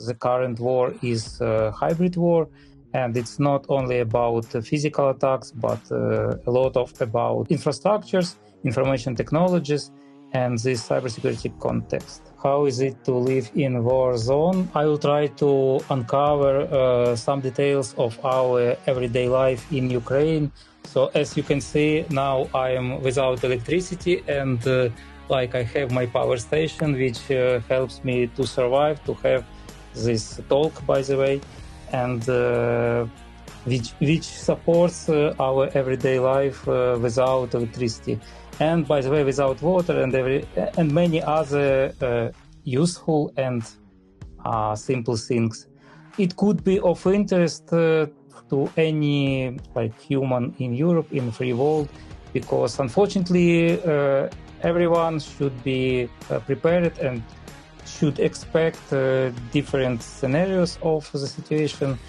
The current war is a hybrid war, and it's not only about physical attacks, but a lot about infrastructures, information technologies, and this cybersecurity context. How is it to live in war zone? I will try to uncover some details of our everyday life in Ukraine. So as you can see, now I am without electricity, and I have my power station, which helps me to survive, to have this talk, by the way, and which supports our everyday life without electricity. And by the way, without water and many other useful and simple things. It could be of interest to any human in Europe, in free world, because unfortunately everyone should be prepared and should expect different scenarios of the situation.